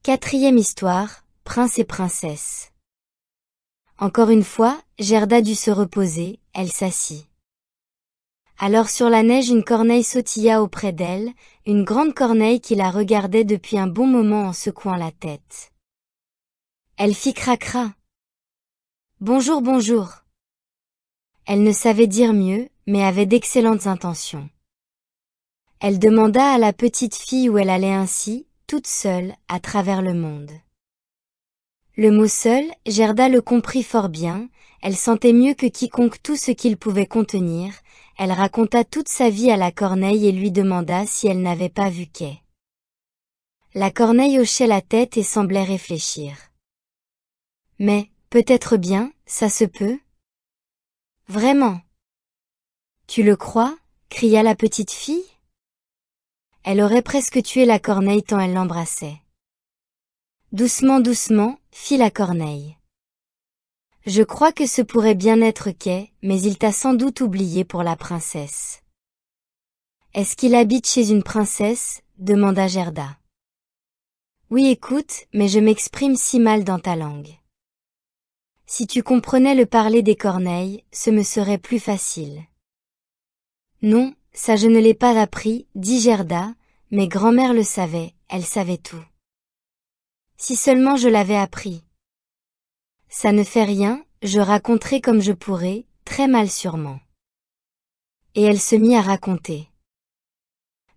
Quatrième histoire, Prince et princesse. Encore une fois, Gerda dut se reposer, elle s'assit. Alors sur la neige une corneille sautilla auprès d'elle, une grande corneille qui la regardait depuis un bon moment en secouant la tête. Elle fit cracra. Bonjour, bonjour. Elle ne savait dire mieux, mais avait d'excellentes intentions. Elle demanda à la petite fille où elle allait ainsi, toute seule, à travers le monde. Le mot seul, Gerda le comprit fort bien, elle sentait mieux que quiconque tout ce qu'il pouvait contenir, elle raconta toute sa vie à la corneille et lui demanda si elle n'avait pas vu Kay. La corneille hochait la tête et semblait réfléchir. Mais, peut-être bien, ça se peut? Vraiment? Tu le crois? Cria la petite fille. Elle aurait presque tué la corneille tant elle l'embrassait. Doucement, doucement, fit la corneille. Je crois que ce pourrait bien être Kay, mais il t'a sans doute oublié pour la princesse. Est-ce qu'il habite chez une princesse? Demanda Gerda. Oui, écoute, mais je m'exprime si mal dans ta langue. Si tu comprenais le parler des corneilles, ce me serait plus facile. Non, ça je ne l'ai pas appris, dit Gerda, mais grand-mère le savait, elle savait tout. Si seulement je l'avais appris. Ça ne fait rien, je raconterai comme je pourrai, très mal sûrement. Et elle se mit à raconter.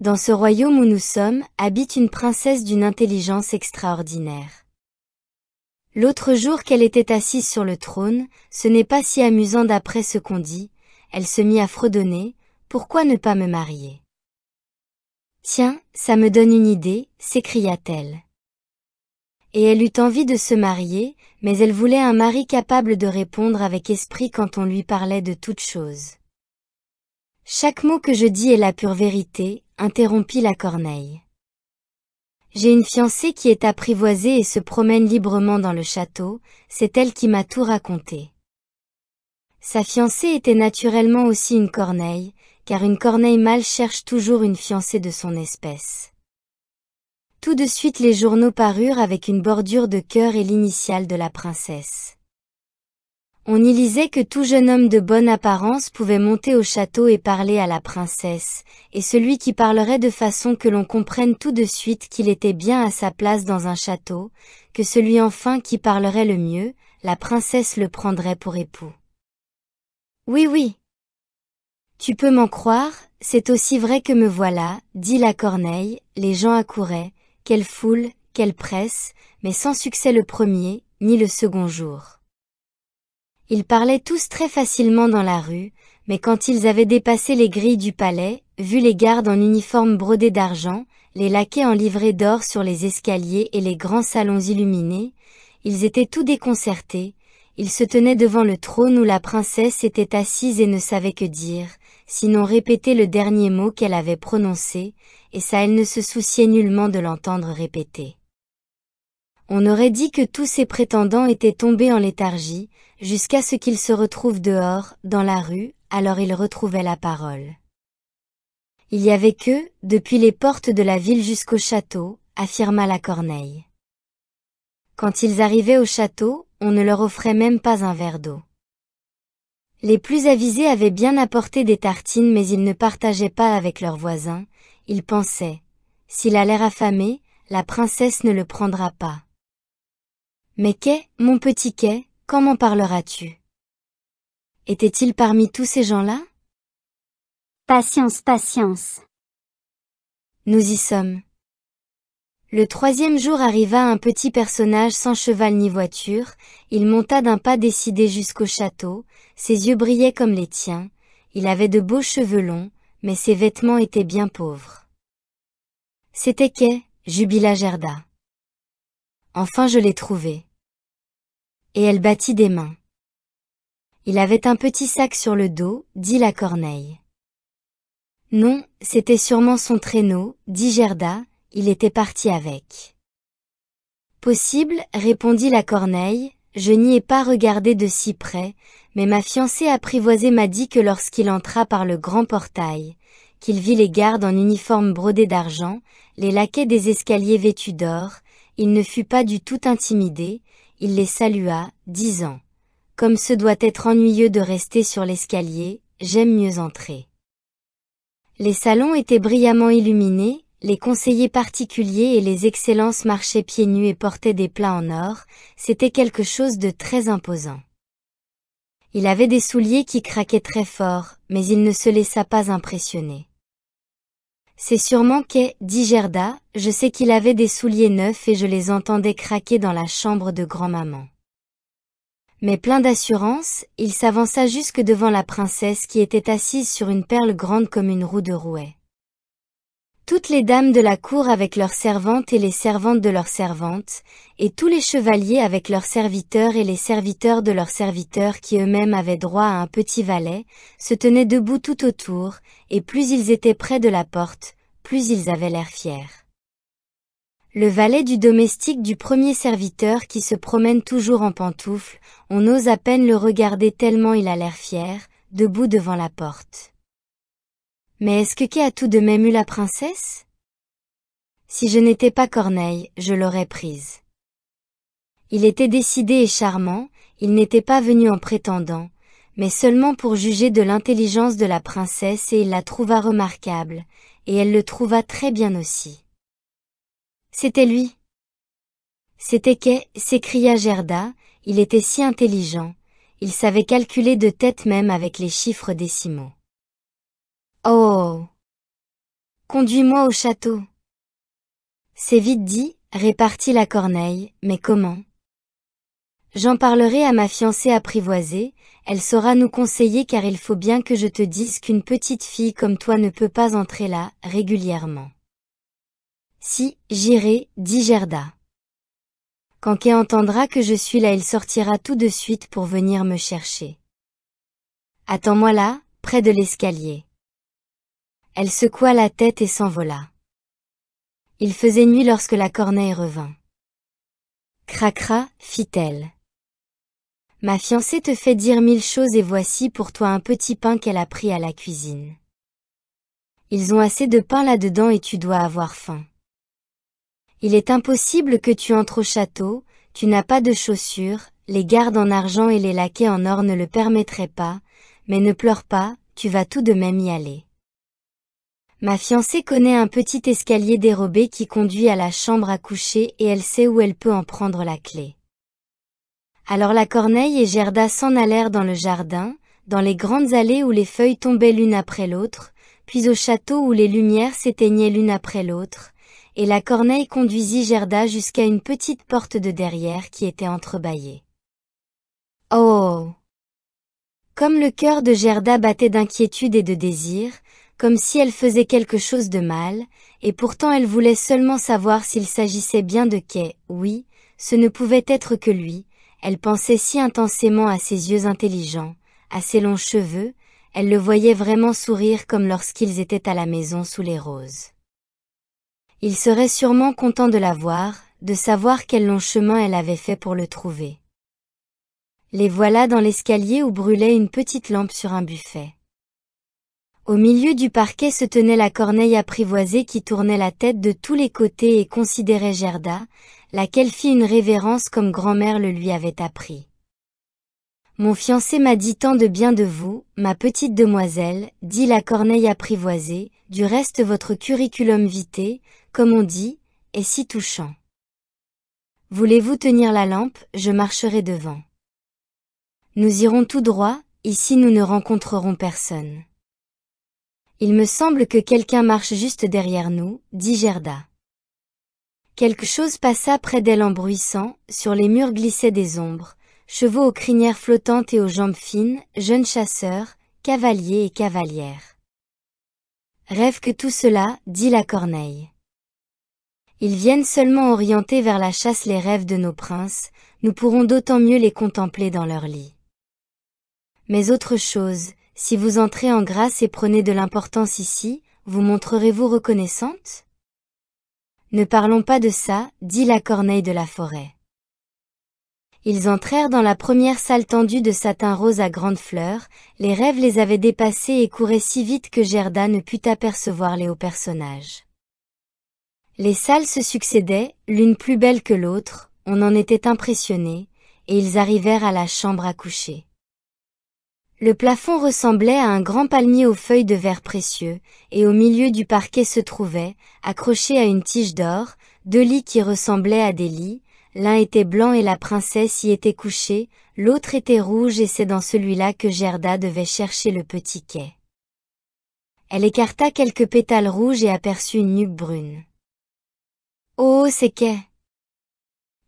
Dans ce royaume où nous sommes, habite une princesse d'une intelligence extraordinaire. L'autre jour qu'elle était assise sur le trône, ce n'est pas si amusant d'après ce qu'on dit, elle se mit à fredonner, pourquoi ne pas me marier? Tiens, ça me donne une idée, s'écria-t-elle. Et elle eut envie de se marier, mais elle voulait un mari capable de répondre avec esprit quand on lui parlait de toutes choses. Chaque mot que je dis est la pure vérité, interrompit la corneille. J'ai une fiancée qui est apprivoisée et se promène librement dans le château, c'est elle qui m'a tout raconté. Sa fiancée était naturellement aussi une corneille, car une corneille mâle cherche toujours une fiancée de son espèce. Tout de suite les journaux parurent avec une bordure de cœur et l'initiale de la princesse. On y lisait que tout jeune homme de bonne apparence pouvait monter au château et parler à la princesse, et celui qui parlerait de façon que l'on comprenne tout de suite qu'il était bien à sa place dans un château, que celui enfin qui parlerait le mieux, la princesse le prendrait pour époux. Oui, oui. Tu peux m'en croire, c'est aussi vrai que me voilà, dit la corneille, les gens accouraient, quelle foule, quelle presse, mais sans succès le premier, ni le second jour. Ils parlaient tous très facilement dans la rue, mais quand ils avaient dépassé les grilles du palais, vu les gardes en uniforme brodé d'argent, les laquais en livrée d'or sur les escaliers et les grands salons illuminés, ils étaient tout déconcertés, ils se tenaient devant le trône où la princesse était assise et ne savait que dire, sinon répéter le dernier mot qu'elle avait prononcé, et ça elle ne se souciait nullement de l'entendre répéter. On aurait dit que tous ces prétendants étaient tombés en léthargie, jusqu'à ce qu'ils se retrouvent dehors, dans la rue, alors ils retrouvaient la parole. Il y avait que, depuis les portes de la ville jusqu'au château, affirma la corneille. Quand ils arrivaient au château, on ne leur offrait même pas un verre d'eau. Les plus avisés avaient bien apporté des tartines mais ils ne partageaient pas avec leurs voisins, ils pensaient, s'il a l'air affamé, la princesse ne le prendra pas. Mais Kay, mon petit Kay, quand m'en parleras-tu? Était-il parmi tous ces gens-là? Patience, patience. Nous y sommes. Le troisième jour arriva un petit personnage sans cheval ni voiture, il monta d'un pas décidé jusqu'au château, ses yeux brillaient comme les tiens, il avait de beaux cheveux longs, mais ses vêtements étaient bien pauvres. C'était Kay, jubila Gerda. Enfin je l'ai trouvé. Et elle battit des mains. Il avait un petit sac sur le dos, dit la corneille. Non, c'était sûrement son traîneau, dit Gerda, il était parti avec. Possible, répondit la corneille, je n'y ai pas regardé de si près, mais ma fiancée apprivoisée m'a dit que lorsqu'il entra par le grand portail, qu'il vit les gardes en uniforme brodé d'argent, les laquais des escaliers vêtus d'or, il ne fut pas du tout intimidé, il les salua, disant « Comme ce doit être ennuyeux de rester sur l'escalier, j'aime mieux entrer. » Les salons étaient brillamment illuminés, les conseillers particuliers et les excellences marchaient pieds nus et portaient des plats en or, c'était quelque chose de très imposant. Il avait des souliers qui craquaient très fort, mais il ne se laissa pas impressionner. C'est sûrement qu'est, dit Gerda, je sais qu'il avait des souliers neufs et je les entendais craquer dans la chambre de grand-maman. Mais plein d'assurance, il s'avança jusque devant la princesse qui était assise sur une perle grande comme une roue de rouet. Toutes les dames de la cour avec leurs servantes et les servantes de leurs servantes, et tous les chevaliers avec leurs serviteurs et les serviteurs de leurs serviteurs qui eux-mêmes avaient droit à un petit valet, se tenaient debout tout autour, et plus ils étaient près de la porte, plus ils avaient l'air fiers. Le valet du domestique du premier serviteur qui se promène toujours en pantoufles, on ose à peine le regarder tellement il a l'air fier, debout devant la porte. Mais est-ce que Kay a tout de même eu la princesse? Si je n'étais pas Corneille, je l'aurais prise. Il était décidé et charmant, il n'était pas venu en prétendant, mais seulement pour juger de l'intelligence de la princesse et il la trouva remarquable, et elle le trouva très bien aussi. C'était lui. C'était Kay, s'écria Gerda, il était si intelligent, il savait calculer de tête même avec les chiffres décimaux. Oh! Conduis-moi au château. C'est vite dit, répartit la Corneille, mais comment? J'en parlerai à ma fiancée apprivoisée, elle saura nous conseiller car il faut bien que je te dise qu'une petite fille comme toi ne peut pas entrer là, régulièrement. Si, j'irai, dit Gerda. Quand Kay entendra que je suis là il sortira tout de suite pour venir me chercher. Attends-moi là, près de l'escalier. Elle secoua la tête et s'envola. Il faisait nuit lorsque la Corneille revint. Cracra, fit-elle. Ma fiancée te fait dire 1000 choses et voici pour toi un petit pain qu'elle a pris à la cuisine. Ils ont assez de pain là-dedans et tu dois avoir faim. Il est impossible que tu entres au château, tu n'as pas de chaussures, les gardes en argent et les laquais en or ne le permettraient pas, mais ne pleure pas, tu vas tout de même y aller. Ma fiancée connaît un petit escalier dérobé qui conduit à la chambre à coucher et elle sait où elle peut en prendre la clé. Alors la Corneille et Gerda s'en allèrent dans le jardin, dans les grandes allées où les feuilles tombaient l'une après l'autre, puis au château où les lumières s'éteignaient l'une après l'autre, et la Corneille conduisit Gerda jusqu'à une petite porte de derrière qui était entrebâillée. Oh! Comme le cœur de Gerda battait d'inquiétude et de désir, comme si elle faisait quelque chose de mal, et pourtant elle voulait seulement savoir s'il s'agissait bien de Kay, oui, ce ne pouvait être que lui, elle pensait si intensément à ses yeux intelligents, à ses longs cheveux, elle le voyait vraiment sourire comme lorsqu'ils étaient à la maison sous les roses. Il serait sûrement content de la voir, de savoir quel long chemin elle avait fait pour le trouver. Les voilà dans l'escalier où brûlait une petite lampe sur un buffet. Au milieu du parquet se tenait la Corneille apprivoisée qui tournait la tête de tous les côtés et considérait Gerda, laquelle fit une révérence comme grand-mère le lui avait appris. Mon fiancé m'a dit tant de bien de vous, ma petite demoiselle, dit la Corneille apprivoisée, du reste votre curriculum vitae, comme on dit, est si touchant. Voulez-vous tenir la lampe, je marcherai devant. Nous irons tout droit, ici nous ne rencontrerons personne. Il me semble que quelqu'un marche juste derrière nous, dit Gerda. Quelque chose passa près d'elle en bruissant, sur les murs glissaient des ombres, chevaux aux crinières flottantes et aux jambes fines, jeunes chasseurs, cavaliers et cavalières. Rêve que tout cela, dit la Corneille. Ils viennent seulement orienter vers la chasse les rêves de nos princes, nous pourrons d'autant mieux les contempler dans leur lit. Mais autre chose, si vous entrez en grâce et prenez de l'importance ici, vous montrerez-vous reconnaissante? Ne parlons pas de ça, dit la Corneille de la forêt. Ils entrèrent dans la première salle tendue de satin rose à grandes fleurs, les rêves les avaient dépassés et couraient si vite que Gerda ne put apercevoir les hauts personnages. Les salles se succédaient, l'une plus belle que l'autre, on en était impressionné, et ils arrivèrent à la chambre à coucher. Le plafond ressemblait à un grand palmier aux feuilles de verre précieux, et au milieu du parquet se trouvaient, accrochés à une tige d'or, 2 lits qui ressemblaient à des lits, l'un était blanc et la princesse y était couchée, l'autre était rouge et c'est dans celui-là que Gerda devait chercher le petit quai. Elle écarta quelques pétales rouges et aperçut une nuque brune. « Oh, c'est Kay !»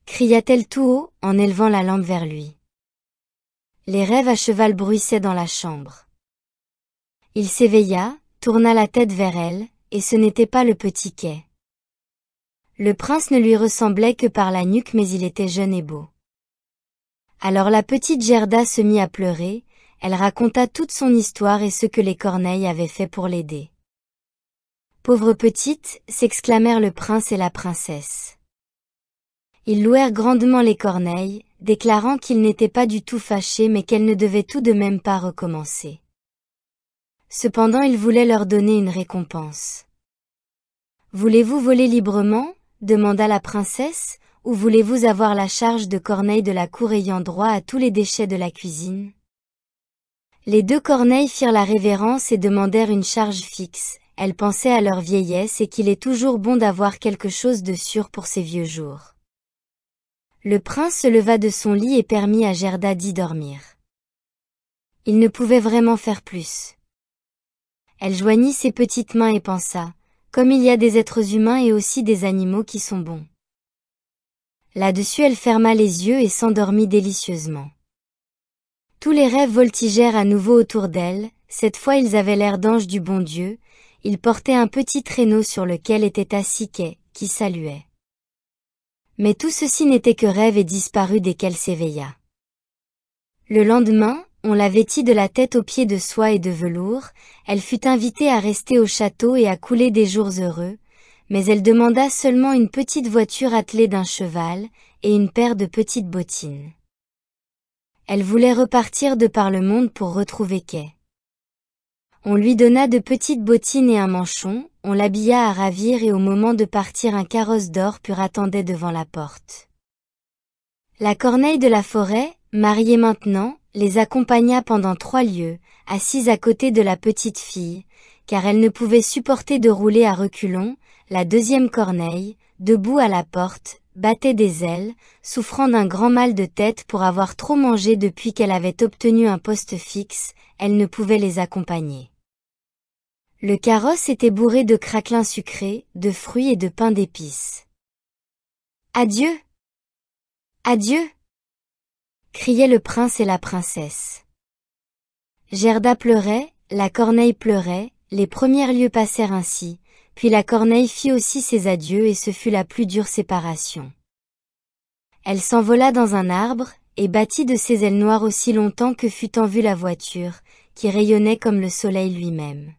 cria-t-elle tout haut, en élevant la lampe vers lui. Les rêves à cheval bruissaient dans la chambre. Il s'éveilla, tourna la tête vers elle, et ce n'était pas le petit Kay. Le prince ne lui ressemblait que par la nuque mais il était jeune et beau. Alors la petite Gerda se mit à pleurer, elle raconta toute son histoire et ce que les corneilles avaient fait pour l'aider. « Pauvre petite !» s'exclamèrent le prince et la princesse. Ils louèrent grandement les corneilles, déclarant qu'ils n'étaient pas du tout fâchés mais qu'elles ne devaient tout de même pas recommencer. Cependant ils voulaient leur donner une récompense. « Voulez-vous voler librement ?» demanda la princesse, « ou voulez-vous avoir la charge de corneilles de la cour ayant droit à tous les déchets de la cuisine ?» Les 2 corneilles firent la révérence et demandèrent une charge fixe, elles pensaient à leur vieillesse et qu'il est toujours bon d'avoir quelque chose de sûr pour ces vieux jours. Le prince se leva de son lit et permit à Gerda d'y dormir. Il ne pouvait vraiment faire plus. Elle joignit ses petites mains et pensa, comme il y a des êtres humains et aussi des animaux qui sont bons. Là-dessus elle ferma les yeux et s'endormit délicieusement. Tous les rêves voltigèrent à nouveau autour d'elle, cette fois ils avaient l'air d'anges du bon Dieu, ils portaient un petit traîneau sur lequel était assis Kay, qui saluait. Mais tout ceci n'était que rêve et disparut dès qu'elle s'éveilla. Le lendemain, on la vêtit de la tête aux pieds de soie et de velours, elle fut invitée à rester au château et à couler des jours heureux, mais elle demanda seulement une petite voiture attelée d'un cheval, et une paire de petites bottines. Elle voulait repartir de par le monde pour retrouver Kay. On lui donna de petites bottines et un manchon, on l'habilla à ravir et au moment de partir un carrosse d'or pur attendait devant la porte. La corneille de la forêt, mariée maintenant, les accompagna pendant 3 lieues, assise à côté de la petite fille, car elle ne pouvait supporter de rouler à reculons, la 2e corneille, debout à la porte, battait des ailes, souffrant d'un grand mal de tête pour avoir trop mangé depuis qu'elle avait obtenu un poste fixe, elle ne pouvait les accompagner. Le carrosse était bourré de craquelins sucrés, de fruits et de pain d'épices. « Adieu ! Adieu !» criaient le prince et la princesse. Gerda pleurait, la corneille pleurait, les premières lieues passèrent ainsi, puis la corneille fit aussi ses adieux et ce fut la plus dure séparation. Elle s'envola dans un arbre, et battit de ses ailes noires aussi longtemps que fut en vue la voiture, qui rayonnait comme le soleil lui-même.